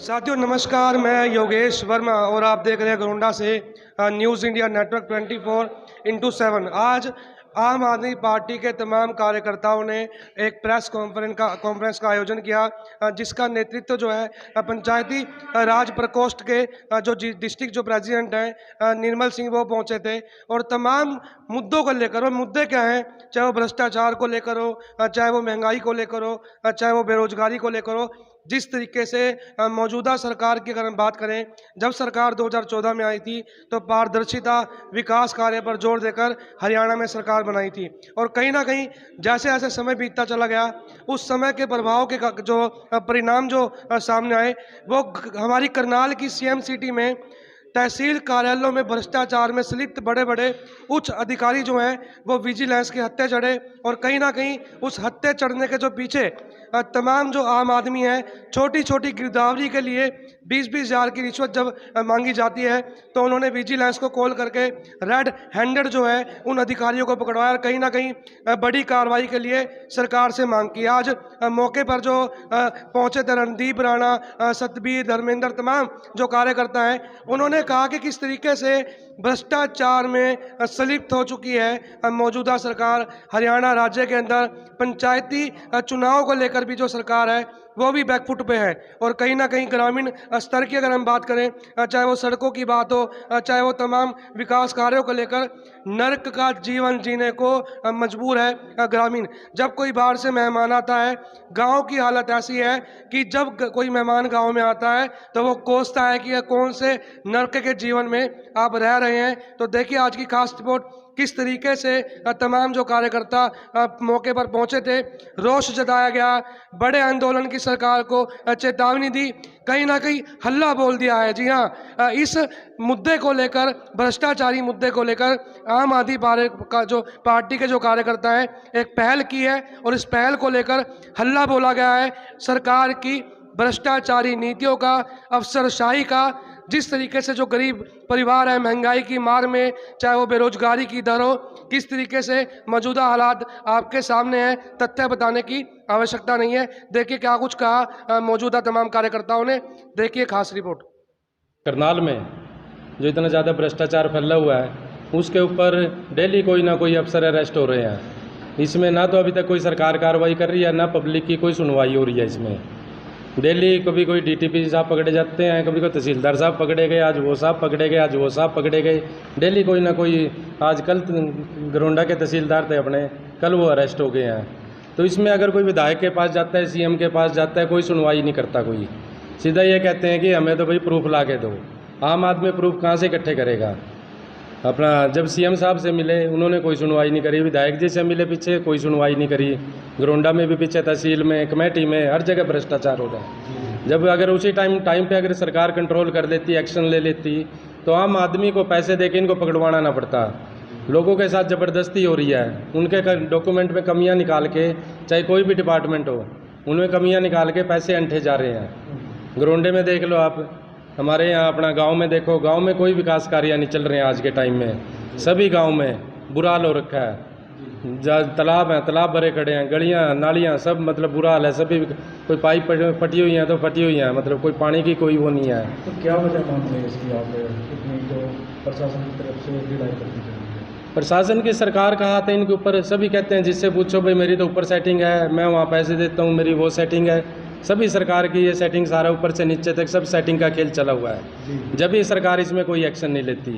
साथियों नमस्कार, मैं योगेश वर्मा और आप देख रहे हैं गोंडा से न्यूज़ इंडिया नेटवर्क 24/7। आज आम आदमी पार्टी के तमाम कार्यकर्ताओं ने एक प्रेस कॉन्फ्रेंस का आयोजन किया, जिसका नेतृत्व जो है पंचायती राज प्रकोष्ठ के जो डिस्ट्रिक्ट जो प्रेसिडेंट हैं निर्मल सिंह वो पहुंचे थे। और तमाम मुद्दों को लेकर, और मुद्दे क्या हैं, चाहे वो भ्रष्टाचार को लेकर हो, चाहे वो महंगाई को लेकर हो, चाहे वो बेरोजगारी को लेकर हो, जिस तरीके से मौजूदा सरकार की अगर हम बात करें, जब सरकार 2014 में आई थी तो पारदर्शिता, विकास कार्य पर जोर देकर हरियाणा में सरकार बनाई थी। और कहीं ना कहीं जैसे जैसे समय बीतता चला गया, उस समय के प्रभाव के जो परिणाम जो सामने आए, वो हमारी करनाल की सीएम सिटी में तहसील कार्यालयों में भ्रष्टाचार में संलिप्त बड़े बड़े उच्च अधिकारी जो हैं वो विजिलेंस के हत्थे चढ़े। और कहीं ना कहीं उस हत्थे चढ़ने के जो पीछे तमाम जो आम आदमी हैं, छोटी छोटी गिरदावरी के लिए 20-20 हज़ार की रिश्वत जब मांगी जाती है तो उन्होंने विजिलेंस को कॉल करके रेड हैंडेड जो है उन अधिकारियों को पकड़वाया और कहीं ना कहीं बड़ी कार्रवाई के लिए सरकार से मांग की। आज मौके पर जो पहुंचे थे रणदीप राणा, सतबीर, धर्मेंद्र, तमाम जो कार्यकर्ता हैं, उन्होंने कहा कि किस तरीके से भ्रष्टाचार में संलिप्त हो चुकी है मौजूदा सरकार। हरियाणा राज्य के अंदर पंचायती चुनाव को लेकर भी जो सरकार है वो भी बैकफुट पे है। और कहीं ना कहीं ग्रामीण स्तर की अगर हम बात करें, चाहे वो सड़कों की बात हो, चाहे वो तमाम विकास कार्यों को लेकर, नर्क का जीवन जीने को मजबूर है ग्रामीण। जब कोई बाहर से मेहमान आता है, गांव की हालत ऐसी है कि जब कोई मेहमान गांव में आता है तो वो कोसता है कि कौन से नर्क के जीवन में आप रह रहे हैं। तो देखिए आज की खास रिपोर्ट किस तरीके से तमाम जो कार्यकर्ता मौके पर पहुंचे थे, रोष जताया गया, बड़े आंदोलन की सरकार को चेतावनी दी, कहीं ना कहीं हल्ला बोल दिया है। जी हाँ, इस मुद्दे को लेकर, भ्रष्टाचारी मुद्दे को लेकर आम आदमी पार्टी के जो कार्यकर्ता हैं एक पहल की है और इस पहल को लेकर हल्ला बोला गया है सरकार की भ्रष्टाचारी नीतियों का, अफसरशाही का। जिस तरीके से जो गरीब परिवार है महंगाई की मार में, चाहे वो बेरोजगारी की दर हो, किस तरीके से मौजूदा हालात आपके सामने हैं, तथ्य बताने की आवश्यकता नहीं है। देखिए क्या कुछ कहा मौजूदा तमाम कार्यकर्ताओं ने, देखिए खास रिपोर्ट। करनाल में जो इतना ज़्यादा भ्रष्टाचार फैला हुआ है, उसके ऊपर डेली कोई ना कोई अफसर अरेस्ट हो रहे हैं। इसमें ना तो अभी तक कोई सरकार कार्रवाई कर रही है, ना पब्लिक की कोई सुनवाई हो रही है। इसमें डेली कभी कोई डीटीपी साहब पकड़े जाते हैं, कभी कोई तहसीलदार साहब पकड़े गए, आज वो साहब पकड़े गए, आज वो साहब पकड़े गए। डेली कोई ना कोई, आज कल गोंडा के तहसीलदार थे अपने, कल वो अरेस्ट हो गए हैं। तो इसमें अगर कोई विधायक के पास जाता है, सीएम के पास जाता है, कोई सुनवाई नहीं करता। कोई सीधा ये कहते हैं कि हमें तो भाई प्रूफ ला के दो। आम आदमी प्रूफ कहाँ से इकट्ठे करेगा? अपना जब सीएम साहब से मिले उन्होंने कोई सुनवाई नहीं करी, विधायक जी से मिले पीछे कोई सुनवाई नहीं करी, गोंडा में भी पीछे, तहसील में, कमेटी में, हर जगह भ्रष्टाचार हो रहा है। जब अगर उसी टाइम पे अगर सरकार कंट्रोल कर लेती, एक्शन ले लेती, तो आम आदमी को पैसे दे के इनको पकड़वाना ना पड़ता। लोगों के साथ ज़बरदस्ती हो रही है, उनके डॉक्यूमेंट में कमियाँ निकाल के, चाहे कोई भी डिपार्टमेंट हो, उनमें कमियाँ निकाल के पैसे अंठे जा रहे हैं। गोंडे में देख लो आप, हमारे यहाँ अपना गांव में देखो, गांव में कोई विकास कार्य नहीं चल रहे हैं आज के टाइम में। सभी गांव में बुरा हाल हो रखा है, तालाब हैं, तालाब भरे खड़े हैं, गलियाँ नालियाँ सब मतलब बुरा हाल है। सभी कोई पाइप फटी हुई हैं तो फटी हुई हैं, मतलब कोई पानी की कोई वो नहीं है। तो क्या वजह मानते हैं इसकी आप इतनी जो प्रशासन की तरफ से ढिलाई करती है? प्रशासन की सरकार का हाथ है इनके ऊपर। सभी कहते हैं जिससे पूछो भाई मेरी तो ऊपर सेटिंग है, मैं वहाँ पैसे देता हूँ, मेरी वो सेटिंग है। सभी सरकार की ये सेटिंग, सारा ऊपर से नीचे तक सब सेटिंग का खेल चला हुआ है। जब भी सरकार इसमें कोई एक्शन नहीं लेती।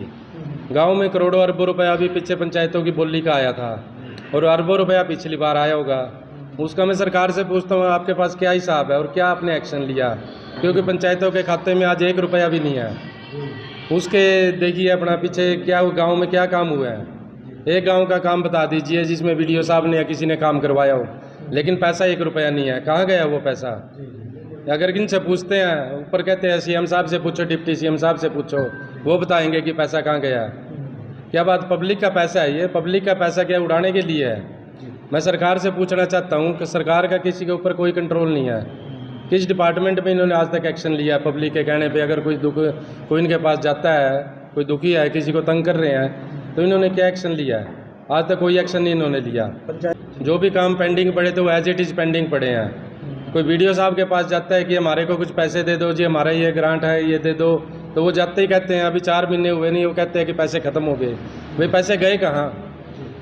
गांव में करोड़ों अरबों रुपया भी पीछे पंचायतों की बोली का आया था, और अरबों रुपया पिछली बार आया होगा। उसका मैं सरकार से पूछता हूँ आपके पास क्या हिसाब है और क्या आपने एक्शन लिया? क्योंकि पंचायतों के खाते में आज 1 रुपया भी नहीं है। उसके देखिए अपना पीछे क्या गाँव में क्या काम हुआ है, एक गाँव का काम बता दीजिए जिसमें वीडियो साहब ने या किसी ने काम करवाया हो, लेकिन पैसा 1 रुपया नहीं है। कहाँ गया वो पैसा? अगर इनसे पूछते हैं, ऊपर कहते हैं सीएम साहब से पूछो, डिप्टी सीएम साहब से पूछो, वो बताएंगे कि पैसा कहाँ गया। क्या बात, पब्लिक का पैसा है ये? पब्लिक का पैसा क्या उड़ाने के लिए है? मैं सरकार से पूछना चाहता हूँ कि सरकार का किसी के ऊपर कोई कंट्रोल नहीं है। किस डिपार्टमेंट में इन्होंने आज तक एक्शन लिया? पब्लिक के कहने पर अगर कोई इनके पास जाता है, कोई दुखी है, किसी को तंग कर रहे हैं, तो इन्होंने क्या एक्शन लिया है? आज तक कोई एक्शन नहीं इन्होंने लिया। जो भी काम पेंडिंग पड़े तो एज इट इज़ पेंडिंग पड़े हैं। कोई वीडियो साहब के पास जाता है कि हमारे को कुछ पैसे दे दो जी, हमारा ये ग्रांट है, ये दे दो, तो वो जाते ही कहते हैं अभी 4 महीने हुए नहीं, वो कहते हैं कि पैसे ख़त्म हो गए। भाई पैसे गए कहाँ?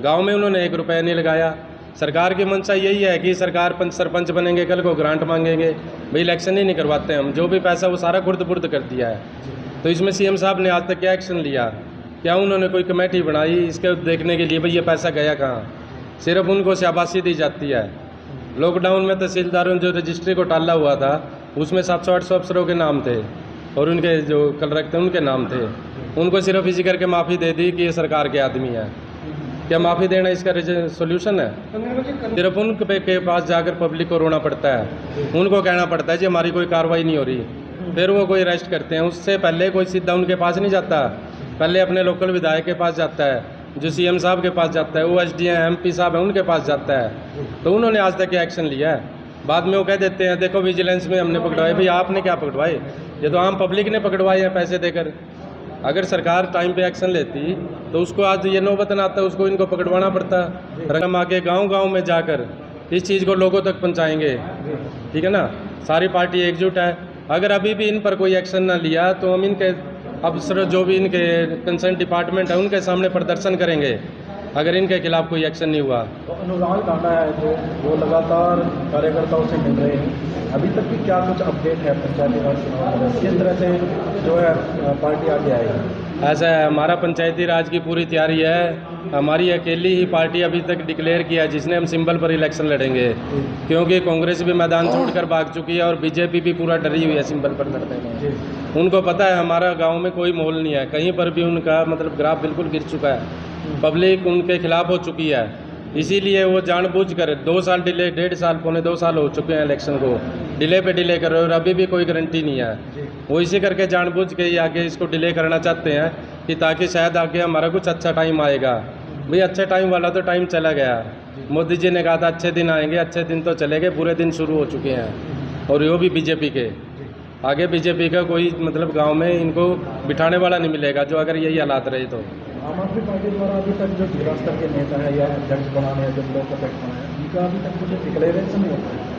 गांव में उन्होंने 1 रुपया नहीं लगाया। सरकार की मंशा यही है कि सरकार सरपंच बनेंगे, कल को ग्रांट मांगेंगे, भाई इलेक्शन ही नहीं करवाते हम, जो भी पैसा वो सारा खुर्द-बुर्द कर दिया है। तो इसमें सीएम साहब ने आज तक क्या एक्शन लिया? क्या उन्होंने कोई कमेटी बनाई इसके देखने के लिए भाई ये पैसा गया कहाँ? सिर्फ उनको शाबाशी दी जाती है। लॉकडाउन में तहसीलदारों ने जो रजिस्ट्री को टाला हुआ था उसमें 700-800 अफसरों के नाम थे और उनके जो कल रखते हैं उनके नाम थे। उनको सिर्फ इसी करके माफ़ी दे दी कि ये सरकार के आदमी है। क्या माफ़ी देना इसका सोल्यूशन है? सिर्फ उनके के पास जाकर पब्लिक को रोना पड़ता है, उनको कहना पड़ता है जी हमारी कोई कार्रवाई नहीं हो रही, फिर वो कोई अरेस्ट करते हैं। उससे पहले कोई सीधा उनके पास नहीं जाता, पहले अपने लोकल विधायक के पास जाता है, जो सीएम साहब के पास जाता है, वो एसडीएम MP साहब है उनके पास जाता है। तो उन्होंने आज तक क्या एक्शन लिया है? बाद में वो कह देते हैं देखो विजिलेंस में हमने पकड़वाए। भाई आपने क्या पकड़वाए? ये तो आम पब्लिक ने पकड़वाए हैं पैसे देकर। अगर सरकार टाइम पे एक्शन लेती तो उसको आज ये नौबत ना आता, उसको इनको पकड़वाना पड़ता। हम आगे गांव-गांव में जाकर इस चीज़ को लोगों तक पहुंचाएंगे, ठीक है ना? सारी पार्टी एकजुट है। अगर अभी भी इन पर कोई एक्शन ना लिया तो हम इनके अफसर जो भी इनके कंसर्न डिपार्टमेंट है उनके सामने प्रदर्शन करेंगे अगर इनके खिलाफ कोई एक्शन नहीं हुआ। तो अनुराग टांडा है जो वो लगातार कार्यकर्ताओं से मिल रहे हैं, अभी तक भी क्या कुछ अपडेट है पंचायती राज चुनाव में? किस तरह से जो है पार्टी आगे आएगी? ऐसा है, हमारा पंचायती राज की पूरी तैयारी है। हमारी अकेली ही पार्टी अभी तक डिक्लेयर किया जिसने हम सिंबल पर इलेक्शन लड़ेंगे, क्योंकि कांग्रेस भी मैदान छोड़कर भाग चुकी है और बीजेपी भी पूरा डरी हुई है सिंबल पर लड़ने में। उनको पता है हमारा गांव में कोई माहौल नहीं है, कहीं पर भी उनका मतलब ग्राफ बिल्कुल गिर चुका है, पब्लिक उनके खिलाफ हो चुकी है। इसीलिए वो जानबूझकर 2 साल डिले, 1.5 साल, पौने 2 साल हो चुके हैं इलेक्शन को, डिले पे डिले कर रहे हैं और अभी भी कोई गारंटी नहीं है। वो इसी करके जानबूझ के ही आगे इसको डिले करना चाहते हैं कि ताकि शायद आगे हमारा कुछ अच्छा टाइम आएगा। भाई अच्छे टाइम वाला तो टाइम चला गया। मोदी जी ने कहा था अच्छे दिन आएंगे, अच्छे दिन तो चले गए, बुरे दिन शुरू हो चुके हैं और वो भी बीजेपी के। आगे बीजेपी का कोई मतलब गांव में इनको बिठाने वाला नहीं मिलेगा जो अगर यही हालात रहे तो। आम आदमी पार्टी द्वारा अभी तक जो जिला स्तर के नेता है या अध्यक्ष बनाने हैं, जो ब्लॉक अध्यक्ष बनाए हैं, उनका अभी तक कुछ डिक्लेरेशन नहीं होता है।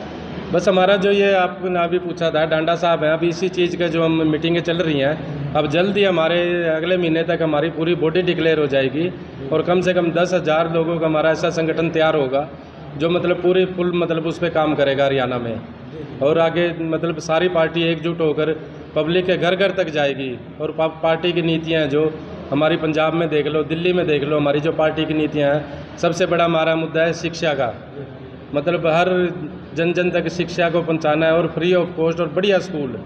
बस हमारा जो ये आपने अभी पूछा था डांडा साहब हैं, अभी इसी चीज़ का जो हम मीटिंगें चल रही हैं, अब जल्द ही हमारे अगले महीने तक हमारी पूरी बॉडी डिक्लेयर हो जाएगी और कम से कम 10,000 लोगों का हमारा ऐसा संगठन तैयार होगा जो मतलब पूरी फुल मतलब उस पर काम करेगा हरियाणा में। और आगे मतलब सारी पार्टी एकजुट होकर पब्लिक के घर घर तक जाएगी और पार्टी की नीतियाँ जो हमारी पंजाब में देख लो, दिल्ली में देख लो, हमारी जो पार्टी की नीतियाँ हैं, सबसे बड़ा हमारा मुद्दा है शिक्षा का। मतलब हर जन जन तक शिक्षा को पहुंचाना है और फ्री ऑफ कॉस्ट और बढ़िया स्कूल।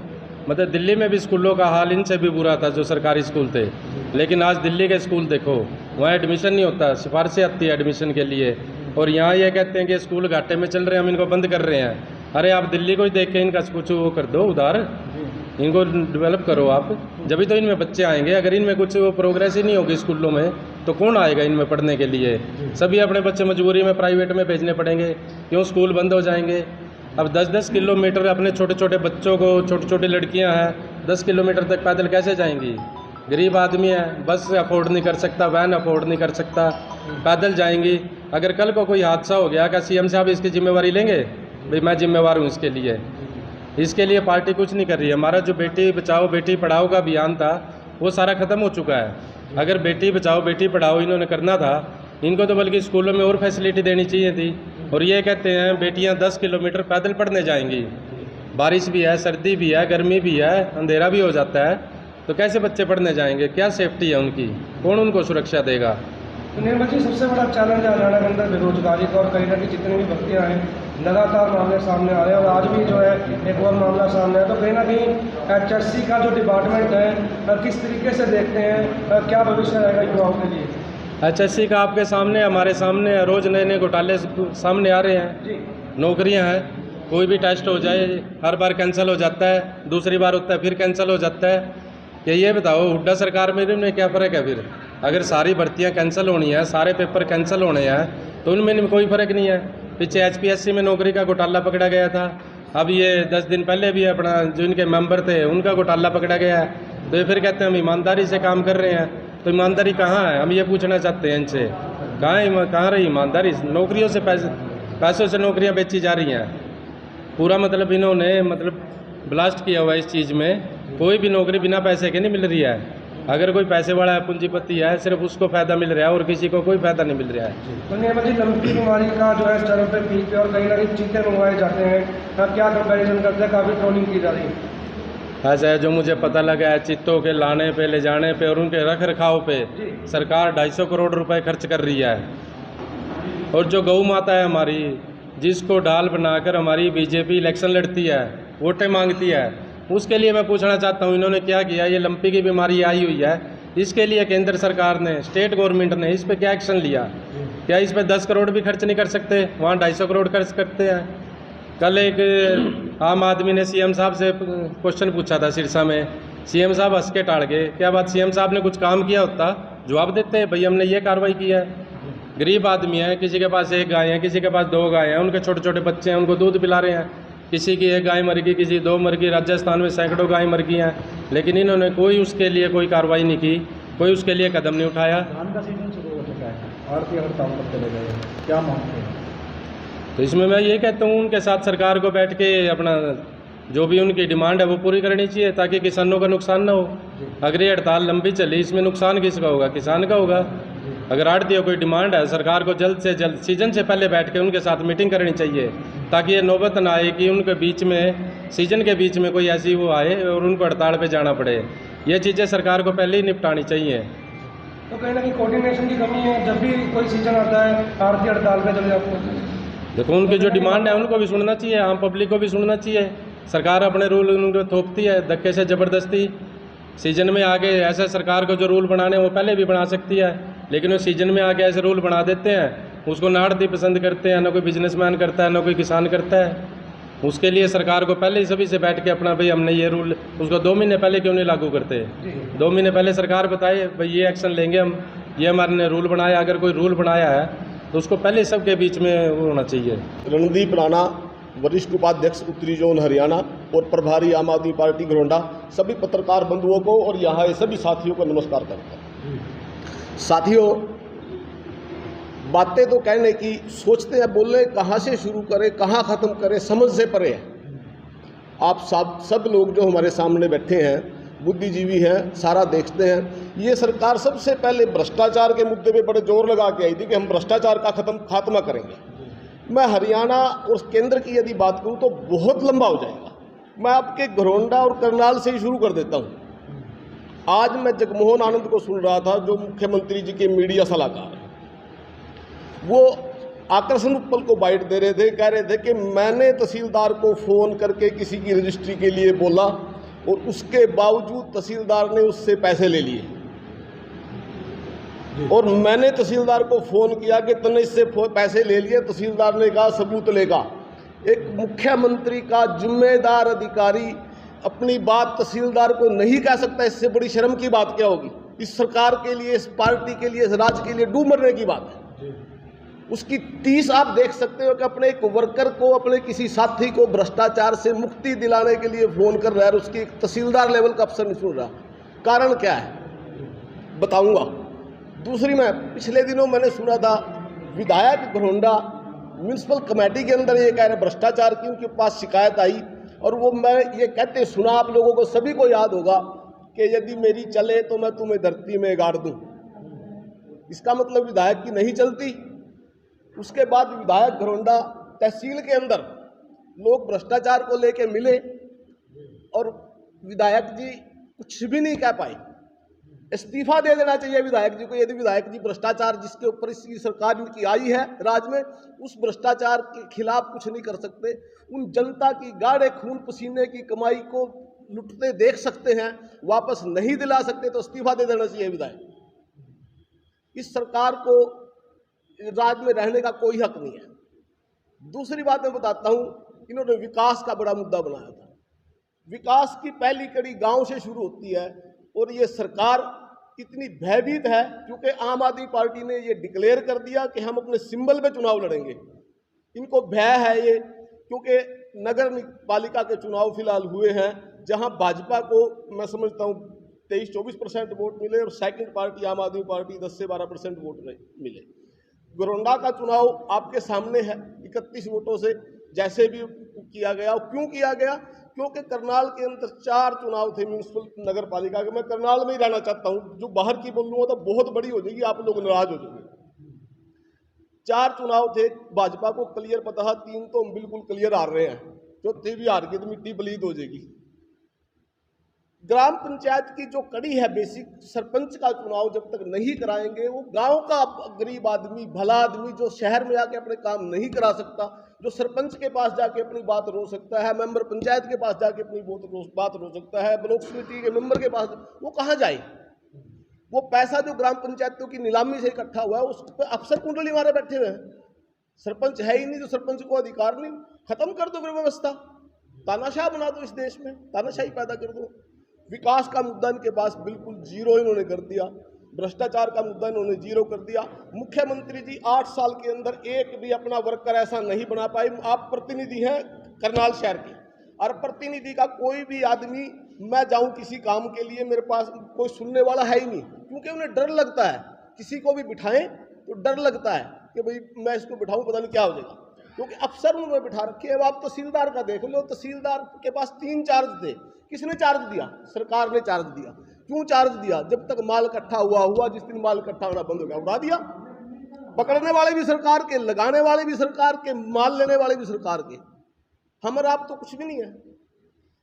मतलब दिल्ली में भी स्कूलों का हाल इनसे भी बुरा था जो सरकारी स्कूल थे, लेकिन आज दिल्ली के स्कूल देखो, वहाँ एडमिशन नहीं होता, सिफारिशें आती है एडमिशन के लिए और यहाँ ये कहते हैं कि स्कूल घाटे में चल रहे हैं, हम इनको बंद कर रहे हैं। अरे आप दिल्ली को ही देख के इनका कुछ वो कर दो, उधार इनको डेवलप करो आप, जब तो इनमें बच्चे आएंगे। अगर इनमें कुछ वो प्रोग्रेस ही नहीं होगी स्कूलों में तो कौन आएगा इनमें पढ़ने के लिए? सभी अपने बच्चे मजबूरी में प्राइवेट में भेजने पड़ेंगे, क्यों? स्कूल बंद हो जाएंगे। अब 10-10 किलोमीटर अपने छोटे छोटे बच्चों को, छोटी छोटी लड़कियां हैं, 10 किलोमीटर तक पैदल कैसे जाएंगी? गरीब आदमी है, बस अफोर्ड नहीं कर सकता, वैन अफोर्ड नहीं कर सकता, पैदल जाएंगी। अगर कल को कोई हादसा हो गया, क्या सीएम साहब इसकी जिम्मेवारी लेंगे? भाई मैं जिम्मेवार हूँ इसके लिए। इसके लिए पार्टी कुछ नहीं कर रही है। हमारा जो बेटी बचाओ बेटी पढ़ाओ का अभियान था वो सारा ख़त्म हो चुका है। अगर बेटी बचाओ बेटी पढ़ाओ इन्होंने करना था, इनको तो बल्कि स्कूलों में और फैसिलिटी देनी चाहिए थी। और ये कहते हैं बेटियां 10 किलोमीटर पैदल पढ़ने जाएंगी, बारिश भी है, सर्दी भी है, गर्मी भी है, अंधेरा भी हो जाता है, तो कैसे बच्चे पढ़ने जाएंगे? क्या सेफ्टी है उनकी? कौन उनको सुरक्षा देगा? तो निर्मल जी, सबसे बड़ा चैलेंज है हरियाणा के अंदर बेरोजगारी का और कहीं ना कहीं जितनी भी भर्तियाँ हैं लगातार मामले सामने आ रहे हैं और आज भी जो है एक और मामला सामने है। तो कहीं ना कहीं HSC का जो डिपार्टमेंट है किस तरीके से देखते हैं, क्या भविष्य रहेगा युवाओं के लिए? HSC का आपके सामने, हमारे सामने रोज़ नए नए घोटाले सामने आ रहे हैं जी। नौकरियां हैं, कोई भी टेस्ट हो जाए हर बार कैंसिल हो जाता है, दूसरी बार होता है फिर कैंसिल हो जाता है। ये बताओ हुड्डा सरकार में इनमें क्या फ़र्क है? फिर अगर सारी भर्तियां कैंसिल होनी है, सारे पेपर कैंसिल होने हैं तो उनमें कोई फ़र्क नहीं है। पीछे HPSC में नौकरी का घोटाला पकड़ा गया था, अब ये 10 दिन पहले भी अपना जो इनके मेंबर थे उनका घोटाला पकड़ा गया है। तो ये फिर कहते हैं हम ईमानदारी से काम कर रहे हैं, तो ईमानदारी कहाँ है? हम ये पूछना चाहते हैं इनसे, कहाँ रही ईमानदारी? नौकरियों से पैसों से नौकरियाँ बेची जा रही हैं। पूरा मतलब इन्होंने मतलब ब्लास्ट किया हुआ है इस चीज़ में। कोई भी नौकरी बिना पैसे के नहीं मिल रही है। अगर कोई पैसे वाला है, पूंजीपति है, सिर्फ उसको फ़ायदा मिल रहा है और किसी को कोई फ़ायदा नहीं मिल रहा है। तो नियम जी, लंपी बीमारी का जो है चरम पे पीक पे और कहीं ना कहीं चीते मंगवाए जाते हैं, आप क्या कंपैरिजन करते हैं? काफ़ी ट्रोलिंग की जा रही है। ऐसा है, जो मुझे पता लगा है, चित्तों के लाने पे, ले जाने पे और उनके रख रखाव पे सरकार 250 करोड़ रुपए खर्च कर रही है। और जो गौ माता है हमारी, जिसको ढाल बनाकर हमारी बीजेपी इलेक्शन लड़ती है, वोटें मांगती है, उसके लिए मैं पूछना चाहता हूँ इन्होंने क्या किया? ये लंपी की बीमारी आई हुई है, इसके लिए केंद्र सरकार ने, स्टेट गवर्नमेंट ने इस पे क्या एक्शन लिया? क्या इस पे 10 करोड़ भी खर्च नहीं कर सकते? वहाँ 250 करोड़ खर्च करते हैं। कल एक आम आदमी ने सीएम साहब से क्वेश्चन पूछा था सिरसा में, सीएम साहब हंस के टाल गए। क्या बात, सीएम साहब ने कुछ काम किया होता जवाब देते भाई हमने ये कार्रवाई की है। गरीब आदमी है, किसी के पास 1 गाय है, किसी के पास 2 गाय हैं, उनके छोटे छोटे बच्चे हैं, उनको दूध पिला रहे हैं। किसी की 1 गाय मर गई, किसी 2 मर गई, राजस्थान में सैकड़ों गाय मर गई हैं, लेकिन इन्होंने कोई उसके लिए कोई कार्रवाई नहीं की, कोई उसके लिए कदम नहीं उठाया। धान का सीजन शुरू हो चुका है, आड़ती हड़ताल पर चले गए, क्या मांगते हैं? तो इसमें मैं ये कहता हूँ उनके साथ सरकार को बैठ के अपना जो भी उनकी डिमांड है वो पूरी करनी चाहिए, ताकि किसानों का नुकसान ना हो। अगर ये हड़ताल लंबी चली, इसमें नुकसान किसका होगा? किसान का होगा। अगर आड़तियों कोई डिमांड है, सरकार को जल्द से जल्द सीजन से पहले बैठ के उनके साथ मीटिंग करनी चाहिए, ताकि ये नौबत ना आए कि उनके बीच में, सीजन के बीच में कोई ऐसी वो आए और उनको हड़ताल पे जाना पड़े। ये चीज़ें सरकार को पहले ही निपटानी चाहिए। तो कहीं ना कहीं कोऑर्डिनेशन की कमी है, जब भी कोई सीजन आता है आरती हड़ताल पे चले जाते हैं। देखो, उनकी जो डिमांड है उनको भी सुनना चाहिए, आम पब्लिक को भी सुनना चाहिए। सरकार अपने रूल उनको थोपती है धक्के से, ज़बरदस्ती। सीजन में आगे ऐसे सरकार को जो रूल बनाने वो पहले भी बना सकती है, लेकिन वो सीजन में आके ऐसे रूल बना देते हैं, उसको ना आड़ती पसंद करते हैं, ना कोई बिजनेसमैन करता है, ना कोई किसान करता है। उसके लिए सरकार को पहले ही सभी से बैठ के अपना भाई हमने ये रूल, उसको 2 महीने पहले क्यों नहीं लागू करते? 2 महीने पहले सरकार बताए भाई ये एक्शन लेंगे हम, ये हमारे ने रूल बनाया। अगर कोई रूल बनाया है तो उसको पहले सबके बीच में वो होना चाहिए। रणदीप राणा, वरिष्ठ उपाध्यक्ष उत्तरी जोन हरियाणा और प्रभारी आम आदमी पार्टी घरोंडा, सभी पत्रकार बंधुओं को और यहाँ सभी साथियों को नमस्कार करता हूँ। साथियों, बातें तो कहने की सोचते हैं, बोलने कहाँ से शुरू करें, कहाँ ख़त्म करें, समझ से परे है। आप सब लोग जो हमारे सामने बैठे हैं बुद्धिजीवी हैं, सारा देखते हैं। ये सरकार सबसे पहले भ्रष्टाचार के मुद्दे पे बड़े जोर लगा के आई थी कि हम भ्रष्टाचार का खात्मा करेंगे। मैं हरियाणा और केंद्र की यदि बात करूं तो बहुत लंबा हो जाएगा। मैं आपके घरोंडा और करनाल से ही शुरू कर देता हूं। आज मैं जगमोहन आनंद को सुन रहा था, जो मुख्यमंत्री जी के मीडिया सलाहकार हैं। वो आकर्षण उत्पल को बाइट दे रहे थे, कह रहे थे कि मैंने तहसीलदार को फ़ोन करके किसी की रजिस्ट्री के लिए बोला और उसके बावजूद तहसीलदार ने उससे पैसे ले लिए, और मैंने तहसीलदार को फ़ोन किया कि तूने इससे पैसे ले लिए, तहसीलदार ने कहा सबूत लेगा। एक मुख्यमंत्री का जिम्मेदार अधिकारी अपनी बात तहसीलदार को नहीं कह सकता, इससे बड़ी शर्म की बात क्या होगी? इस सरकार के लिए, इस पार्टी के लिए, इस राज्य के लिए डूब मरने की बात है। उसकी 30 आप देख सकते हो कि अपने एक वर्कर को, अपने किसी साथी को भ्रष्टाचार से मुक्ति दिलाने के लिए फ़ोन कर रहा है और उसकी एक तहसीलदार लेवल का अफसर नहीं सुन रहा। कारण क्या है बताऊंगा। दूसरी, मैं पिछले दिनों मैंने सुना था विधायक घरोंडा म्यूनसिपल कमेटी के अंदर ये कह रहे भ्रष्टाचार की उनके पास शिकायत आई, और वो मैं ये कहते सुना, आप लोगों को सभी को याद होगा कि यदि मेरी चले तो मैं तुम्हें धरती में गाड़ दूं। इसका मतलब विधायक की नहीं चलती। उसके बाद विधायक घरोंडा तहसील के अंदर लोग भ्रष्टाचार को लेके मिले और विधायक जी कुछ भी नहीं कह पाए। इस्तीफा दे देना चाहिए विधायक जी को, यदि विधायक जी भ्रष्टाचार जिसके ऊपर इस सरकार इनकी आई है राज्य में, उस भ्रष्टाचार के खिलाफ कुछ नहीं कर सकते। उन जनता की गाढ़े खून पसीने की कमाई को लुटते देख सकते हैं, वापस नहीं दिला सकते, तो इस्तीफा दे देना चाहिए विधायक। इस सरकार को राज्य में रहने का कोई हक नहीं है। दूसरी बात मैं बताता हूं, इन्होंने विकास का बड़ा मुद्दा बनाया था। विकास की पहली कड़ी गांव से शुरू होती है, और ये सरकार इतनी भयभीत है क्योंकि आम आदमी पार्टी ने ये डिक्लेयर कर दिया कि हम अपने सिंबल पे चुनाव लड़ेंगे। इनको भय है ये, क्योंकि नगर पालिका के चुनाव फिलहाल हुए हैं जहां भाजपा को मैं समझता हूं 23-24% वोट मिले और सेकंड पार्टी आम आदमी पार्टी 10 से 12% वोट मिले। घरोंडा का चुनाव आपके सामने है, 31 वोटों से जैसे भी किया गया। और क्यों किया गया? क्योंकि करनाल के अंदर 4 चुनाव थे म्यूनसिपल नगर पालिका के। मैं करनाल में ही रहना चाहता हूँ, जो बाहर की बोल लूँगा तो बहुत बड़ी हो जाएगी, आप लोग नाराज हो जाएंगे। 4 चुनाव थे, भाजपा को क्लियर पता था, 3 तो हम बिल्कुल क्लियर हार रहे हैं, चौथे भी हार के तो मिट्टी बलीद हो जाएगी। ग्राम पंचायत की जो कड़ी है बेसिक, सरपंच का चुनाव जब तक नहीं कराएंगे, वो गांव का गरीब आदमी, भला आदमी जो शहर में आके अपने काम नहीं करा सकता, जो सरपंच के पास जाके अपनी बात रो सकता है, मेंबर पंचायत के पास जाके अपनी बात रो सकता है, ब्लॉक समिति के मेंबर के पास, वो कहाँ जाए? वो पैसा जो ग्राम पंचायतों की नीलामी से इकट्ठा हुआ है, उस पर अफसर कुंडली मारे बैठे हुए हैं। सरपंच है ही नहीं, जो सरपंच को अधिकार नहीं। खत्म कर दो फिर व्यवस्था, तानाशाह बना दो इस देश में, तानाशाही पैदा कर दो। विकास का मुद्दा इनके पास बिल्कुल जीरो इन्होंने कर दिया, भ्रष्टाचार का मुद्दा इन्होंने जीरो कर दिया। मुख्यमंत्री जी 8 साल के अंदर एक भी अपना वर्कर ऐसा नहीं बना पाए। आप प्रतिनिधि हैं करनाल शहर के, और प्रतिनिधि का कोई भी आदमी, मैं जाऊं किसी काम के लिए, मेरे पास कोई सुनने वाला है ही नहीं, क्योंकि उन्हें डर लगता है। किसी को भी बिठाएं तो डर लगता है कि भाई मैं इसको बिठाऊं पता नहीं क्या हो जाएगा, क्योंकि अफसर उन्होंने बिठा रखे हैं। अब आप तहसीलदार का देख लो, तहसीलदार के पास 3 चार्ज थे। किसने चार्ज दिया? सरकार ने चार्ज दिया। क्यों चार्ज दिया? जब तक माल इकट्ठा हुआ, जिस दिन माल इकट्ठा होना बंद हो गया उड़ा दिया। पकड़ने वाले भी सरकार के, लगाने वाले भी सरकार के, माल लेने वाले भी सरकार के। हम और आप तो कुछ भी नहीं है।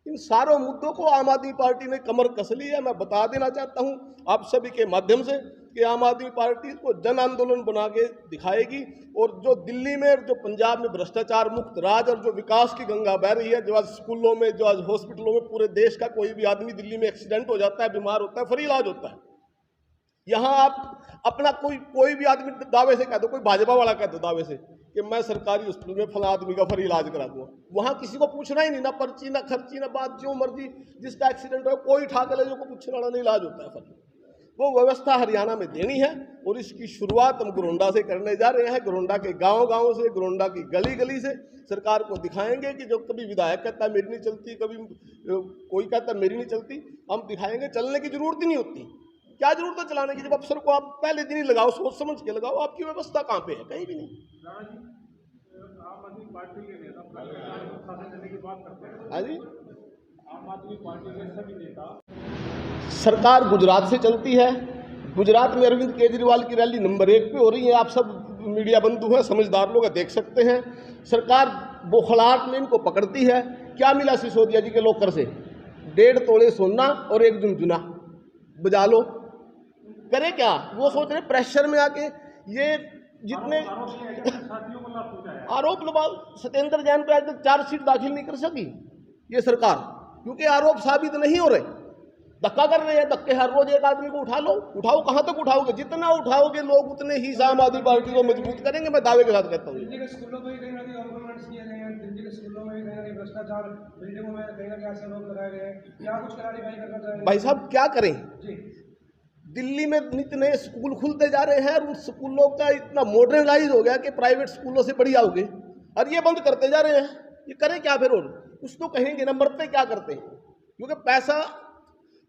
इन सारों मुद्दों को आम आदमी पार्टी ने कमर कस ली है। मैं बता देना चाहता हूं आप सभी के माध्यम से कि आम आदमी पार्टी को जन आंदोलन बना के दिखाएगी, और जो दिल्ली में, जो पंजाब में भ्रष्टाचार मुक्त राज और जो विकास की गंगा बह रही है, जो आज स्कूलों में, जो आज हॉस्पिटलों में, पूरे देश का कोई भी आदमी दिल्ली में एक्सीडेंट हो जाता है, बीमार होता है, फ्री इलाज होता है। यहाँ आप अपना कोई भी आदमी दावे से कह दो, कोई भाजपा वाला कह दो दावे से कि मैं सरकारी हॉस्पिटल में फला आदमी का फ्री इलाज करा दूंगा, वहाँ किसी को पूछना ही नहीं, ना पर्ची, ना खर्ची, ना बात, जो मर्जी जिसका एक्सीडेंट हो कोई ठा के ले, जो को पूछने वाला नहीं, इलाज होता है फ्री। वो व्यवस्था हरियाणा में देनी है, और इसकी शुरुआत हम गोरंडा से करने जा रहे हैं। गोरंडा के गांव-गांव से, गोरंडा की गली-गली से सरकार को दिखाएंगे कि जो कभी विधायक कहता है मेरी नहीं चलती, कभी कोई कहता है मेरी नहीं चलती, हम दिखाएंगे। चलने की जरूरत ही नहीं होती। क्या जरूरत है चलाने की? जब अफसर को आप पहले दिन ही लगाओ, सोच समझ के लगाओ। आपकी व्यवस्था कहाँ पे है? कहीं भी नहीं। आम आदमी पार्टी के नेता देने की बात करते हैं। हाँ जी, आम आदमी पार्टी के सभी नेता, सरकार गुजरात से चलती है। गुजरात में अरविंद केजरीवाल की रैली नंबर 1 पे हो रही है। आप सब मीडिया बंधु हैं, समझदार लोग देख सकते हैं। सरकार बौखलाहट में इनको पकड़ती है। क्या मिला सिसोदिया जी के लॉकर से? 1.5 तोले सोना और 1 झुनझुना, बजा लो। करे क्या? वो सोच रहे प्रेशर में आके ये जितने आरोप लगा, सत्येंद्र जैन पे आज तक चार्जशीट दाखिल नहीं कर सकी ये सरकार, क्योंकि आरोप साबित नहीं हो रहे। धक्का कर रहे हैं, धक्के हर रोज एक आदमी को उठा लो। उठाओ, कहाँ तक उठाओगे? जितना उठाओगे लोग उतने ही आम आदमी पार्टी को मजबूत करेंगे। मैं दावे के साथ कहता हूँ। दिल्ली के स्कूलों में भी कहीं ना कहीं ऑर्गेनाइज किए गए हैं, दिल्ली के स्कूलों में भी कहीं ना कहीं भ्रष्टाचार, बिल्डिंगों में कहीं ना कहीं ऐसे लोग लगाए गए हैं। क्या कुछ क्लैरिफाई करना चाहेंगे भाई साहब? क्या करें? जी, दिल्ली में नित्य नए स्कूल खुलते जा रहे हैं, और उन स्कूलों का इतना मॉडर्नाइज हो गया कि प्राइवेट स्कूलों से बढ़िया हो गए, और ये बंद करते जा रहे हैं। ये करें क्या फिर? और कुछ तो कहेंगे ना, मरते क्या करते हैं? क्योंकि पैसा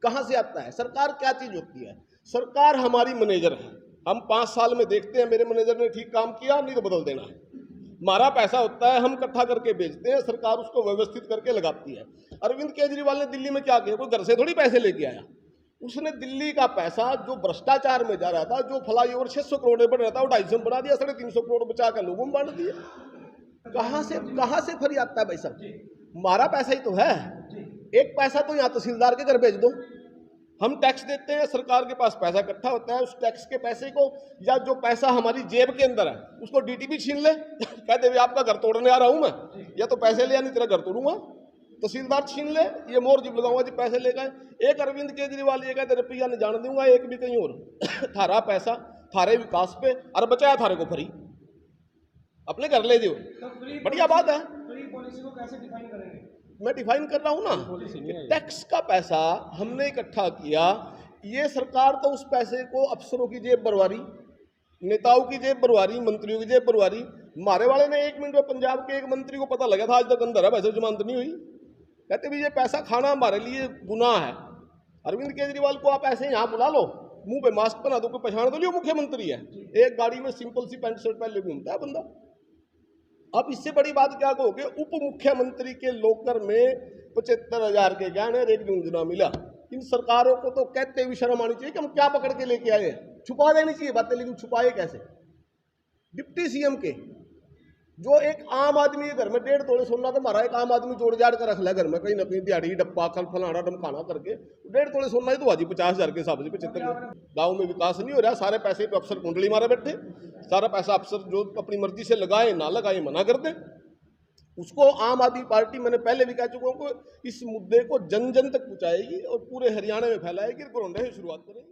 कहाँ से आता है? सरकार क्या चीज़ होती है? सरकार हमारी मैनेजर है। हम 5 साल में देखते हैं मेरे मैनेजर ने ठीक काम किया, नहीं तो बदल देना है। हमारा पैसा होता है, हम इकट्ठा करके बेचते हैं, सरकार उसको व्यवस्थित करके लगाती है। अरविंद केजरीवाल ने दिल्ली में क्या किया? कोई घर से थोड़ी पैसे लेके आया। उसने दिल्ली का पैसा जो भ्रष्टाचार में जा रहा था, जो फ्लाईओवर 600 करोड़ में बढ़ रहा था, वो 250 बना दिया, 350 करोड़ बचा कर लोगों में बांट दिया। कहाँ से फ्री आता है भाई साहब? हमारा पैसा ही तो है। एक पैसा तो यहाँ तहसीलदार के घर भेज दो। हम टैक्स देते हैं, सरकार के पास पैसा इकट्ठा होता है, उस टैक्स के पैसे को, या जो पैसा हमारी जेब के अंदर है, उसको डीटीपी छीन ले, कहते हुए आपका घर तोड़ने आ रहा हूँ मैं, या तो पैसे ले, या नहीं तेरा घर तोड़ूंगा। तहसीलदार छीन ले, ये मोर जिब लगाऊंगा जी पैसे ले गए। एक अरविंद केजरीवाल ये कहते रुपया नहीं जान दूंगा, एक भी कहीं और। थारा पैसा थारे विकास पे, और बचाया थारे को फ्री, अपने घर ले दो। बढ़िया बात है। फ्री पॉलिसी को कैसे डिफाइन करेंगे? मैं डिफाइन कर रहा हूँ ना, टैक्स का पैसा हमने इकट्ठा किया। ये सरकार तो उस पैसे को अफसरों की जेब भरवारी, नेताओं की जेब भरवारी, मंत्रियों की जेब भरवारी। हमारे वाले ने 1 मिनट में पंजाब के एक मंत्री को पता लगा था, आज तक अंदर है, वैसे जमानत नहीं हुई। कहते भी ये पैसा खाना हमारे लिए गुनाह है। अरविंद केजरीवाल को आप ऐसे यहाँ बुला लो, मुंह पे मास्क बना दो, कोई पहचान तो लियो मुख्यमंत्री है। एक गाड़ी में सिंपल सी पैंट शर्ट पहन ले घूमता है बंदा। अब इससे बड़ी बात क्या कहोगे, उप मुख्यमंत्री के लॉकर में 75,000 के गहने और 1 जून मिला। इन सरकारों को तो कहते हुए शर्म आनी चाहिए कि हम क्या पकड़ के लेके आए हैं। छुपा देनी चाहिए बातें, लेकिन छुपाए कैसे? डिप्टी सीएम के जो एक आम आदमी के घर में 1.5 तोले सोना, तो हमारा एक आम आदमी जोड़ जाड़ कर रख लिया घर में, कहीं ना कहीं दिहाड़ी डब्बा कल फलाना डमकाना करके 1.5 तोले सोना ही तो हाजी 50,000 के हिसाब से 75। गाँव में विकास नहीं हो रहा, सारे पैसे पे अफसर कुंडली मारे बैठे, सारा पैसा अफसर जो अपनी मर्जी से लगाए ना लगाए मना कर दे। उसको आम आदमी पार्टी, मैंने पहले भी कह चुका हूँ, इस मुद्दे को जन जन तक पहुँचाएगी और पूरे हरियाणा में फैलाएगी, घरोंडे से शुरुआत करेगी।